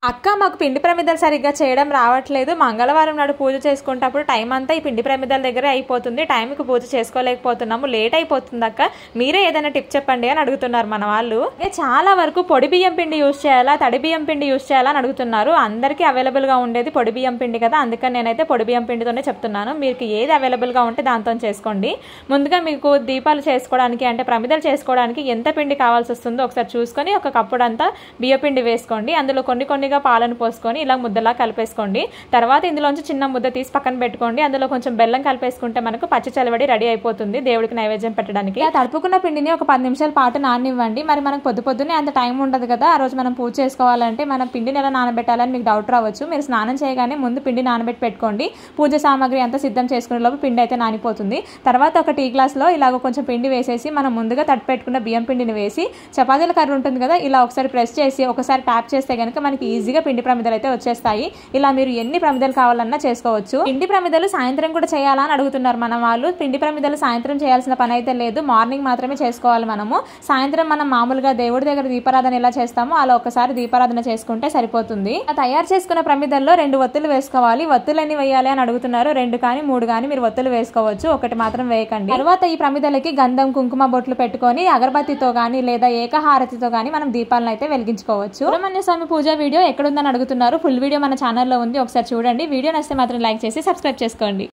అక్క మాకు పిండి ప్రమిదలు సరిగ్గా చేయడం రావట్లేదు, మంగళవారం నాడు పూజ చేసుకుంటప్పుడు టైం అంతా ఈ పిండి ప్రమిదల దగ్గరే అయిపోతుంది, టైంకి పూజ చేసుకోలేకపోతున్నాము, లేట్ అయిపోతుంది అక్క, మీరే ఏదైనా టిప్ చెప్పండి అని అడుగుతున్నారు మన వాళ్ళు. చాలా వరకు పొడి బియ్యం పిండి యూజ్ చేయాలా తడి బియ్యం పిండి యూజ్ చేయాలా అని అడుగుతున్నారు. అందరికీ అవైలబుల్గా ఉండేది పొడి బియ్యం పిండి కదా, అందుకని నేనైతే పొడి బియ్యం పిండితోనే చెప్తున్నాను. మీకు ఏది అవైలబుల్గా ఉంటే దాంతో చేసుకోండి. ముందుగా మీకు దీపాలు చేసుకోవడానికి అంటే ప్రమిదలు చేసుకోవడానికి ఎంత పిండి కావాల్సి వస్తుందో ఒకసారి చూసుకొని ఒక కప్పుడంతా బియ్య పిండి వేసుకోండి. అందులో కొన్నిగా పాలను పోసుకొని ఇలా ముద్దలా కలిపేసుకోండి. తర్వాత ఇందులోంచి చిన్న ముద్ద తీసి పక్కన పెట్టుకోండి. అందులో కొంచెం బెల్లం కలిపేసుకుంటే మనకు పచ్చి చలివడి రెడీ అయిపోతుంది దేవుడికి నైవేద్యం పెట్టడానికి. తడుపుకున్న పిండిని ఒక 10 నిమిషాల పాటు నాననివ్వండి. మరి మనకు పొద్దున్నే అంత టైం ఉండదు కదా, ఆ రోజు మనం పూజ చేసుకోవాలంటే మనం పిండిని ఎలా నానబెట్టాలని మీకు డౌట్ రావచ్చు. మీరు స్నానం చేయగానే ముందు పిండి నానబెట్టి పెట్టుకోండి. పూజ సామాగ్రి అంతా సిద్ధం చేసుకునే లోపు పిండి అయితే నానిపోతుంది. తర్వాత ఒక టీ గ్లాస్లో ఇలాగ కొంచెం పిండి వేసేసి మనం ముందుగా తడి పెట్టుకున్న బియ్యం పిండిని వేసి చపాతీల కర్ర ఉంటుంది కదా, ఇలా ఒకసారి ప్రెస్ చేసి ఒకసారి ట్యాప్ చేస్తే కనుక మనకి ఈజీగా పిండి ప్రమిదలు అయితే వచ్చేస్తాయి. ఇలా మీరు ఎన్ని ప్రమిదలు కావాలన్నా చేసుకోవచ్చు. పిండి ప్రమిదలు సాయంత్రం కూడా చేయాలా అని అడుగుతున్నారు మన వాళ్ళు. పిండి ప్రమిదలు సాయంత్రం చేయాల్సిన పని అయితే లేదు, మార్నింగ్ మాత్రమే చేసుకోవాలి మనము. సాయంత్రం మనం మామూలుగా దేవుడి దగ్గర దీపారాధన ఎలా చేస్తామో అలా ఒకసారి దీపారాధన చేసుకుంటే సరిపోతుంది. తయారు చేసుకున్న ప్రమిదల్లో 2 ఒత్తులు వేసుకోవాలి. ఒత్తులు ఎన్ని వేయాలి అని అడుగుతున్నారు. 2 కానీ 3 కానీ మీరు ఒత్తులు వేసుకోవచ్చు, ఒకటి మాత్రం వేయకండి. తర్వాత ఈ ప్రమిదలకి గంధం కుంకుమ బొట్లు పెట్టుకొని అగరబత్తితో కానీ లేదా ఏకహారతితో కానీ మనం దీపాలను అయితే వెలిగించుకోవచ్చు. సుబ్రహ్మణ్య స్వామి పూజ వీడియో ఎక్కడుందని అడుగుతున్నారు. ఫుల్ వీడియో మన ఛానల్లో ఉంది, ఒకసారి చూడండి. వీడియో నచ్చితే మాత్రం లైక్ చేసి సబ్స్క్రైబ్ చేసుకోండి.